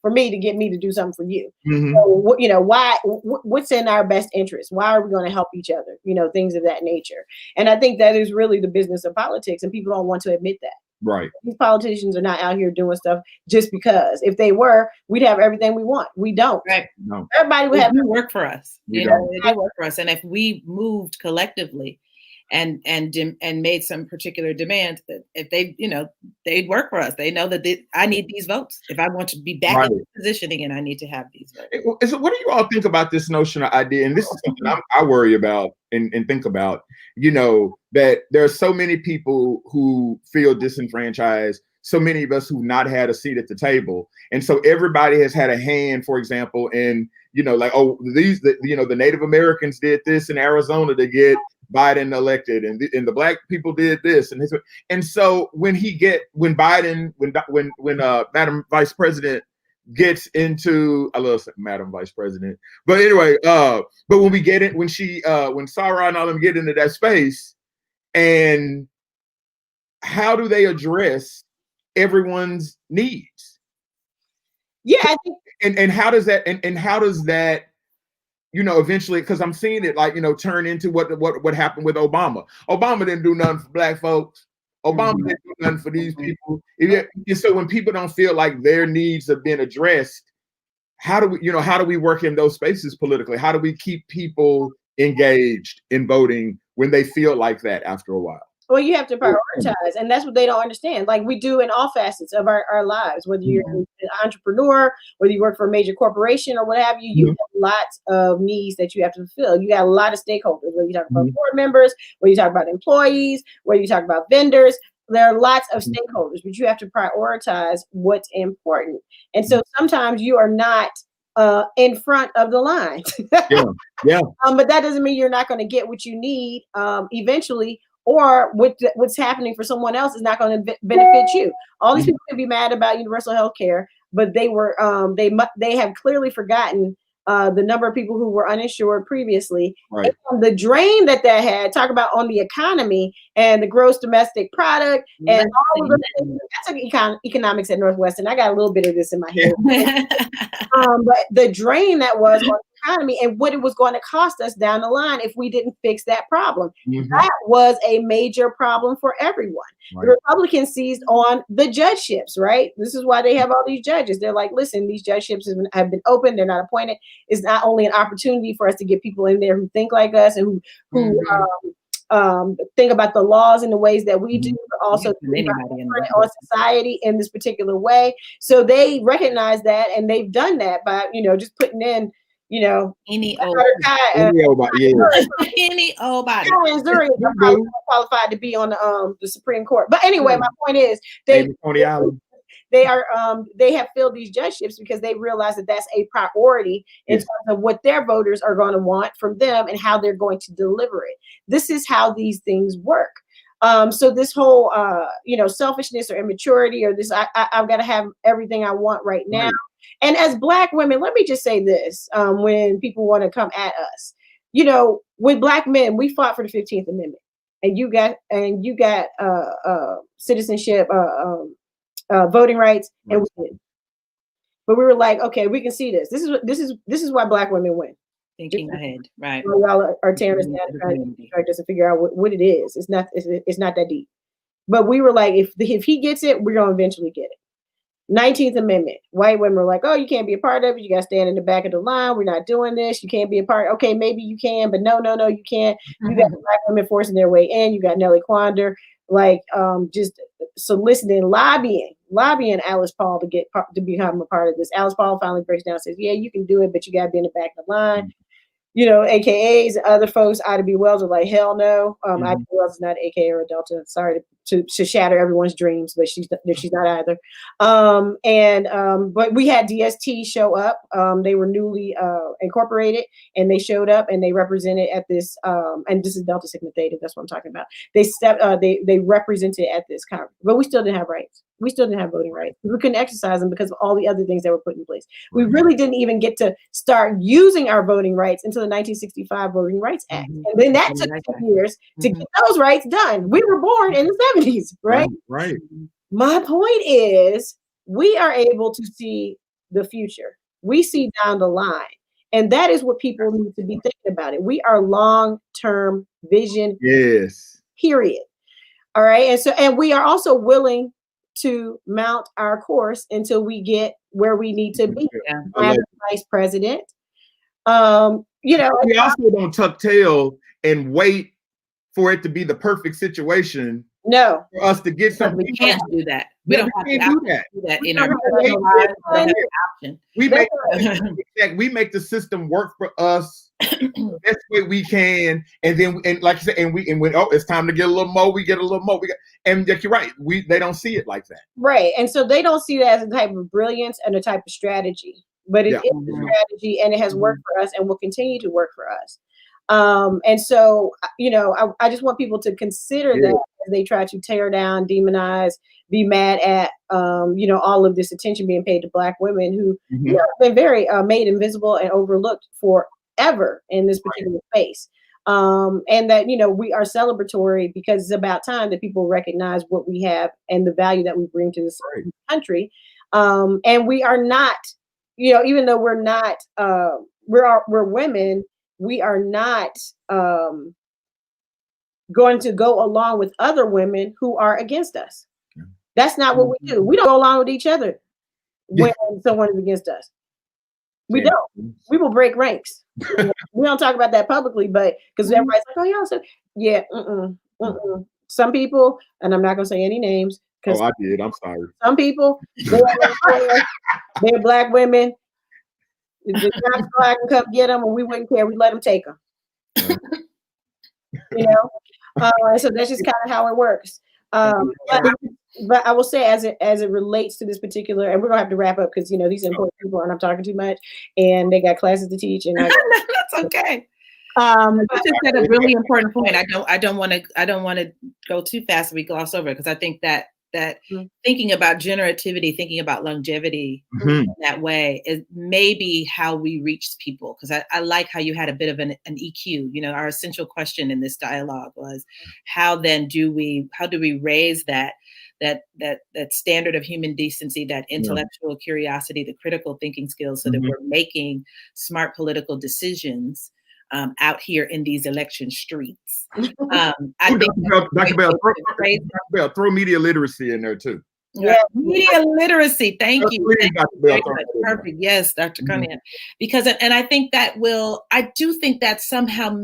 for me to get me to do something for you. So, you know, why? What's in our best interest? Why are we going to help each other? You know, things of that nature. And I think that is really the business of politics, and people don't want to admit that. Right. These politicians are not out here doing stuff just because. If they were, we'd have everything we want. We don't. Right. No. Everybody would have to work for us. You know, they work for us. And if we moved collectively and made some particular demands, if they, you know, they'd work for us. They know that I need these votes. If I want to be back in this position again, I need to have these votes. So what do you all think about this notion or idea? And this is something I worry about and think about, you know, that there are so many people who feel disenfranchised, so many of us who've not had a seat at the table. And so everybody has had a hand, for example, in, you know, like, oh, the Native Americans did this in Arizona to get Biden elected, and the Black people did this, and so when Madam Vice President gets into, I love Madam Vice President, but anyway, but when we get it, when Sarah and all them get into that space, and how do they address everyone's needs? Yeah, I think, and how does that you know, eventually, because I'm seeing it, like, you know, turn into what happened with Obama. Obama didn't do nothing for Black folks. Obama didn't do done for these people. And so when people don't feel like their needs have been addressed, how do we work in those spaces politically? How do we keep people engaged in voting when they feel like that after a while? Well, you have to prioritize, and that's what they don't understand. Like we do in all facets of our lives, whether you're an entrepreneur, whether you work for a major corporation or what have you, you have lots of needs that you have to fulfill. You got a lot of stakeholders, whether you talk about board members, whether you talk about employees, whether you talk about vendors. There are lots of stakeholders, but you have to prioritize what's important. And so sometimes you are not in front of the line. But that doesn't mean you're not going to get what you need eventually, or what's happening for someone else is not going to benefit you. All these people can be mad about universal health care, but they have clearly forgotten the number of people who were uninsured previously. Right. And the drain that had, talk about on the economy and the gross domestic product and all of those things. That's economics at Northwestern. I got a little bit of this in my head. But the drain that was on the economy and what it was going to cost us down the line if we didn't fix that problem. That was a major problem for everyone. The Republicans seized on the judgeships, right? This is why they have all these judges. They're like, listen, these judgeships have been open. They're not appointed. It's not only an opportunity for us to get people in there who think like us and who think about the laws in the ways that we do, but also on society in this particular way. So they recognize that, and they've done that by just putting in any old body. Missouri is probably qualified to be on the Supreme Court. But anyway, my point is they have filled these judgeships because they realize that that's a priority in terms of what their voters are going to want from them and how they're going to deliver it. This is how these things work. So this whole selfishness or immaturity or this I've got to have everything I want right now. And as Black women, let me just say this, when people want to come at us, with Black men, we fought for the 15th Amendment, and you got citizenship, voting rights, and we did. But we were like, okay, we can see this. This is why Black women win. Thinking ahead, right? Y'all are tearing us down, trying to figure out what it is. It's not that deep. But we were like, if he gets it, we're gonna eventually get it. 19th Amendment. White women were like, oh, you can't be a part of it. You got to stand in the back of the line. We're not doing this. You can't be a part. Okay, maybe you can, but no, you can't. You got Black women forcing their way in. You got Nellie Quander, just soliciting, lobbying Alice Paul to become a part of this. Alice Paul finally breaks down and says, yeah, you can do it, but you got to be in the back of the line. AKAs, other folks, Ida B. Wells are like, hell no. Ida B. Wells is not an AKA or a Delta. Sorry to shatter everyone's dreams, but she's not either. But we had DST show up. They were newly incorporated, and they showed up and they represented at this. And this is Delta Sigma Theta. That's what I'm talking about. They represented at this conference, but we still didn't have rights. We still didn't have voting rights. We couldn't exercise them because of all the other things that were put in place. We really didn't even get to start using our voting rights until the 1965 Voting Rights Act. And then that took 10 years to get those rights done. We were born in the 70s, right? Right. My point is, we are able to see the future. We see down the line. And that is what people need to be thinking about it. We are long-term vision. Yes. Period. All right. And we are also willing to mount our course until we get where we need to be. As vice president. We also don't tuck tail and wait for it to be the perfect situation. No, for us to get something. We can't do that. We don't have to do that in our option. We make the system work for us the best way we can, and like you said, and when it's time to get a little more, we get a little more. And you're right, they don't see it like that. Right, and so they don't see that as a type of brilliance and a type of strategy, but it is a strategy, and it has worked for us, and will continue to work for us. And so, I just want people to consider that as they try to tear down, demonize, be mad at, all of this attention being paid to Black women who have been very made invisible and overlooked forever in this particular space. And that, we are celebratory because it's about time that people recognize what we have and the value that we bring to this country. And we are not, even though we're not, we're women, we are not going to go along with other women who are against us. That's not what we do. We don't go along with each other when someone is against us. We don't. We will break ranks. We don't talk about that publicly, but because everybody's like, oh yeah, so yeah, some people, and I'm not gonna say any names. Oh, I did. I'm sorry. Some people, they're Black women. The cops go out and come get them, and we wouldn't care. We let them take them. You know, so that's just kind of how it works. But I will say, as it relates to this particular, and we're gonna have to wrap up because these are important people, and I'm talking too much, and they got classes to teach, and that's okay. You just said a really important point. I don't want to go too fast. We gloss over because I think that thinking about generativity, thinking about longevity in that way is maybe how we reach people. Because I like how you had a bit of an EQ. Our essential question in this dialogue was, how do we raise that standard of human decency, that intellectual curiosity, the critical thinking skills, so that we're making smart political decisions out here in these election streets. I think Dr. Bell, throw media literacy in there too. Yeah, media literacy. Thank you. Perfect. Yes, Dr. Cunningham. Because, and I think I do think that somehow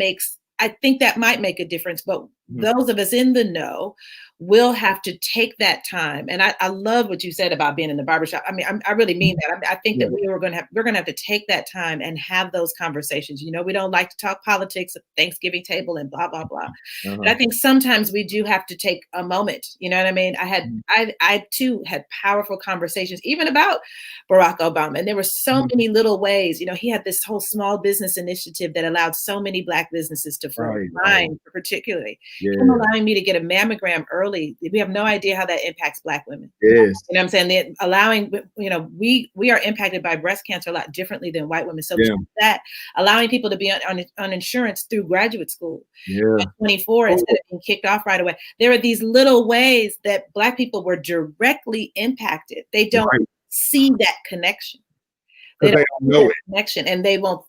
I think that might make a difference, but those of us in the know will have to take that time. And I love what you said about being in the barbershop. I mean, I really mean that. I think that we're going to have to take that time and have those conversations. We don't like to talk politics at the Thanksgiving table and blah, blah, blah. But I think sometimes we do have to take a moment. You know what I mean? I too had powerful conversations, even about Barack Obama. And there were so many little ways, he had this whole small business initiative that allowed so many Black businesses to flourish, mine particularly. Him allowing me to get a mammogram early. We have no idea how that impacts Black women. Yes. You know what I'm saying? Allowing, we are impacted by breast cancer a lot differently than white women. So that allowing people to be on insurance through graduate school at 24 instead of being kicked off right away. There are these little ways that Black people were directly impacted. They don't see that connection. They don't know it. Connection, and they won't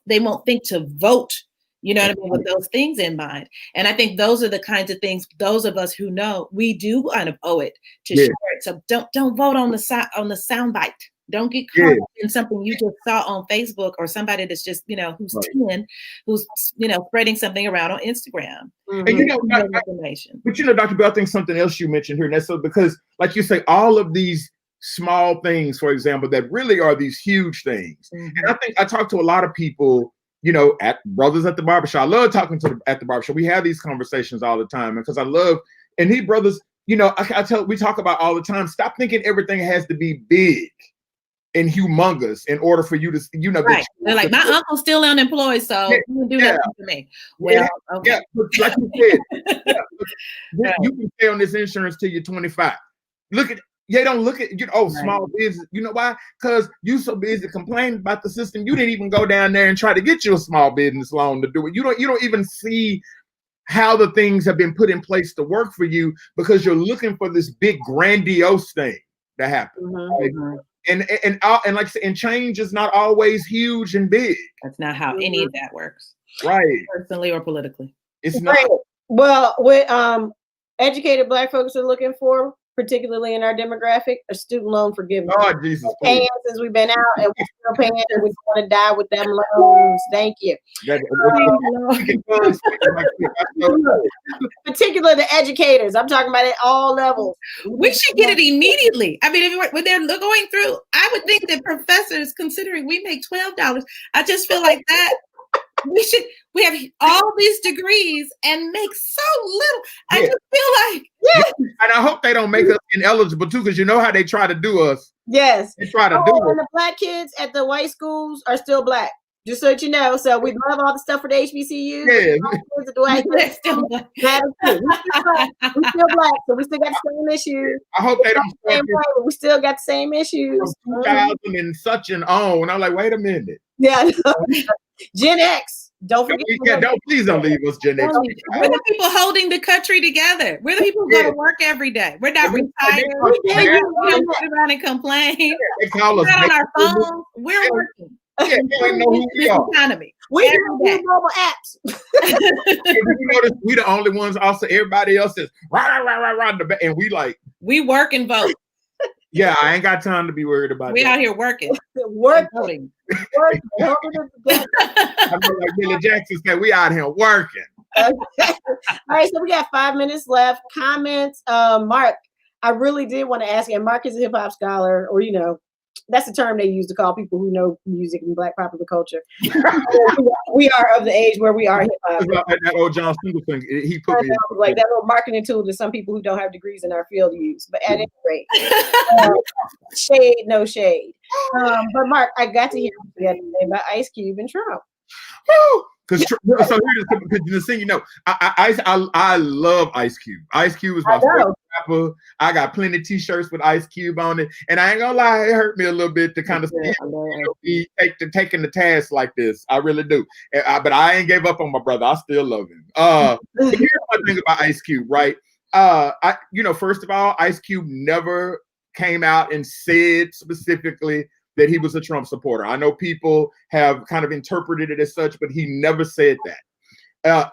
think to vote. You know what I mean? With those things in mind. And I think those are the kinds of things, those of us who know, we do kind of owe it to share it. So don't vote on the soundbite. Don't get caught up in something you just saw on Facebook, or somebody that's just, who's 10, who's, spreading something around on Instagram. And but Dr. Bell, I think something else you mentioned here, and that's so because, like you say, all of these small things, for example, that really are these huge things. And I think I talk to a lot of people, at brothers at the barbershop. I love talking at the barbershop. We have these conversations all the time because I love, and he brothers, we talk about all the time, stop thinking everything has to be big and humongous in order for you to, right. They're like, my uncle's still unemployed, so you do that for me. Well, okay. Like you said, you can stay on this insurance till you're 25. Don't look at small business. You know why? Because you so busy complaining about the system, you didn't even go down there and try to get you a small business loan to do it. You don't even see how the things have been put in place to work for you because you're looking for this big grandiose thing to happen. And like I said, and change is not always huge and big. That's not how any of that works. Right. Personally or politically. It's not. Well, what educated Black folks are looking for, particularly in our demographic, a student loan forgiveness. Oh, Jesus. Paying since we've been out, and we're still paying, and we want to die with them loans. Thank you. Particularly the educators. I'm talking about at all levels. We should get it immediately. I mean, when they're going through, I would think that professors, considering we make $12, I just feel like that. We have all these degrees and make so little. I just feel like, and I hope they don't make us ineligible too, because you know how they try to do us. Yes. They try to do it. And the Black kids at the white schools are still Black. Just so that you know. So we love all the stuff for the HBCUs. They're still Black. We're still Black, so we still got the same issues. I hope they don't same way, but we still got the same issues. 2000 and such and on. I'm like, wait a minute. Yeah. Gen X. Don't forget. Please don't leave us, Gen X. We're the people holding the country together. We're the people who go to work every day. We're not retired. We don't sit around and complain. They call us. We're not on our phones. We're working. Yeah, they don't know who we are. Economy. We do mobile apps. You notice we the only ones. Also, everybody else is rah, and we like we work and vote. Yeah, I ain't got time to be worried about We that. out here working. Working. Holding it together. I'm like Billy Jackson said, we out here working. All right, so we got 5 minutes left. Comments. Mark, I really did want to ask you, and Mark is a hip hop scholar, or that's the term they use to call people who know music and Black popular culture. We are of the age where we are hip hop. That old John Singleton, he put me like that little marketing tool that some people who don't have degrees in our field use. But at any rate, shade, no shade. But Mark, I got to hear you today about Ice Cube and Trump. Because I love Ice Cube. Ice Cube is my favorite rapper. I got plenty of T-shirts with Ice Cube on it, and I ain't gonna lie, it hurt me a little bit to kind of see taking the task like this. I really do, but I ain't gave up on my brother. I still love him. Here's my thing about Ice Cube, right? First of all, Ice Cube never came out and said specifically that he was a Trump supporter. I know people have kind of interpreted it as such, but he never said that.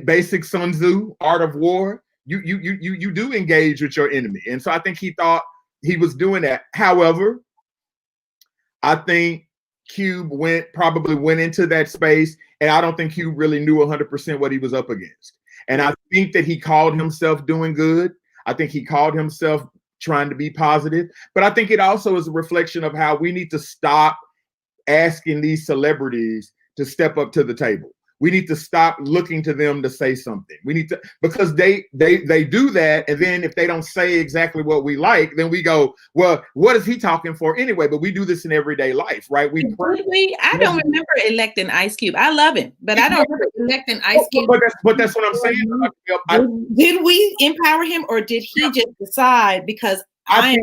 Basic Sun Tzu, Art of War. You do engage with your enemy, and so I think he thought he was doing that. However, I think Cube probably went into that space, and I don't think Cube really knew 100% what he was up against. And I think that he called himself doing good. I think he called himself trying to be positive, but I think it also is a reflection of how we need to stop asking these celebrities to step up to the table. We need to stop looking to them to say something. We need to, because they do that, and then if they don't say exactly what we like, then we go, well, what is he talking for anyway? But we do this in everyday life, right? I don't remember electing Ice Cube. I love him, but I don't remember electing Ice Cube. But that's what I'm saying. Did we empower him, or did he just decide because I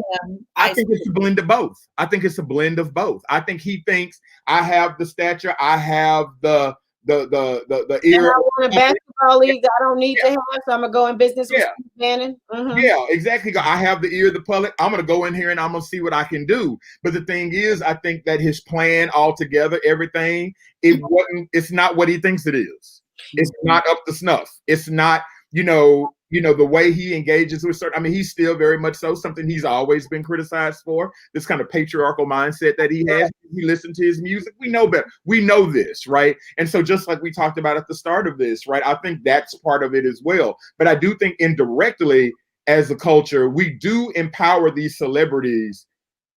think it's a blend of both. I think it's a blend of both. I think he thinks I have the stature, I have the ear. And I want a basketball league that I don't need to have, so I'm gonna go in business with Steve Bannon. Mm-hmm. Yeah, exactly. I have the ear of the public. I'm gonna go in here and I'm gonna see what I can do. But the thing is, I think that his plan altogether, everything, it's not what he thinks it is. It's not up to snuff. It's not, the way he engages with certain, he's still very much so something he's always been criticized for, this kind of patriarchal mindset that he has. He listened to his music. We know better. We know this, right? And so just like we talked about at the start of this, right, I think that's part of it as well. But I do think indirectly as a culture, we do empower these celebrities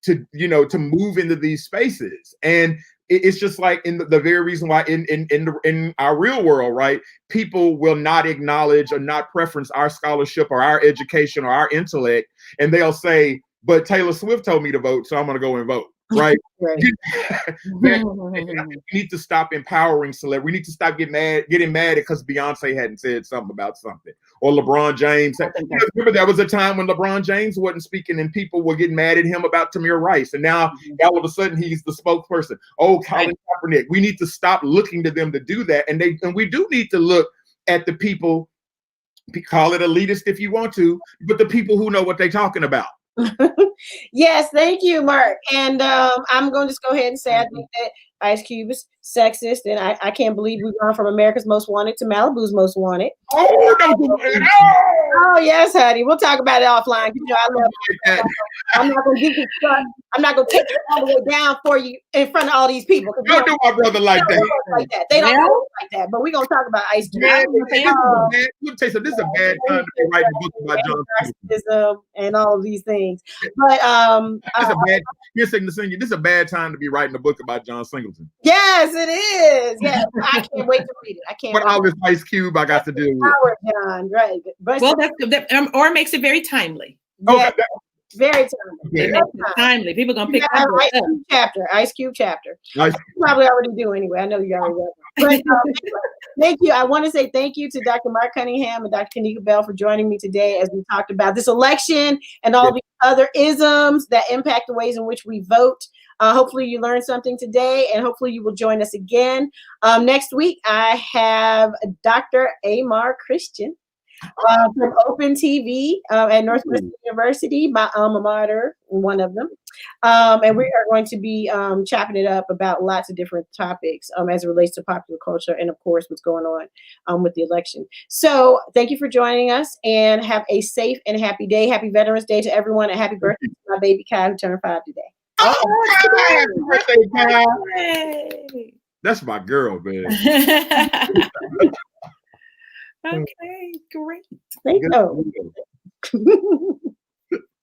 to move into these spaces. And it's just like in the very reason why in our real world, right, people will not acknowledge or not preference our scholarship or our education or our intellect, and they'll say, but Taylor Swift told me to vote, so I'm going to go and vote. Right. We need to stop empowering celebrities. We need to stop getting mad because Beyonce hadn't said something about something, or LeBron James. Remember, there was a time when LeBron James wasn't speaking and people were getting mad at him about Tamir Rice, and now all of a sudden he's the spokesperson. Oh, Colin Kaepernick. We need to stop looking to them to do that, and we do need to look at the people. Call it elitist if you want to, but the people who know what they're talking about. Yes, thank you, Mark. And I'm going to just go ahead and say I think that Ice Cube is sexist, and I can't believe we've gone from America's Most Wanted to Malibu's Most Wanted. Oh yes, honey. We'll talk about it offline. I love it. I'm not going to get you stuck. I'm not going to take it all the way down for you in front of all these people. Don't do my brother like that. They don't do like that. But we're going to talk about Ice Cube. Let me tell you, this is a bad time to be writing a book about John Singleton and all of these things. But this is a bad time to be writing a book about John Singleton. Yes, it is. Yes, I can't wait to read it. I can't. But all this Ice Cube I got to deal with. John, right? But or makes it very timely. Yeah, very timely. It makes it timely. People are gonna pick up Ice Cube chapter. You probably already do anyway. I know you already will. But thank you. I want to say thank you to Dr. Mark Cunningham and Dr. Kanika Bell for joining me today as we talked about this election and all the other isms that impact the ways in which we vote. Hopefully you learned something today, and hopefully you will join us again. Next week, I have Dr. Amar Christian. from Open TV at Northwestern University, my alma mater, one of them. And we are going to be chopping it up about lots of different topics as it relates to popular culture and, of course, what's going on with the election. So thank you for joining us, and have a safe and happy day. Happy Veterans Day to everyone, and happy birthday to my baby Kai, who turned 5 today. Happy birthday, Kai. Yay. That's my girl, man. Okay, great. Thank you.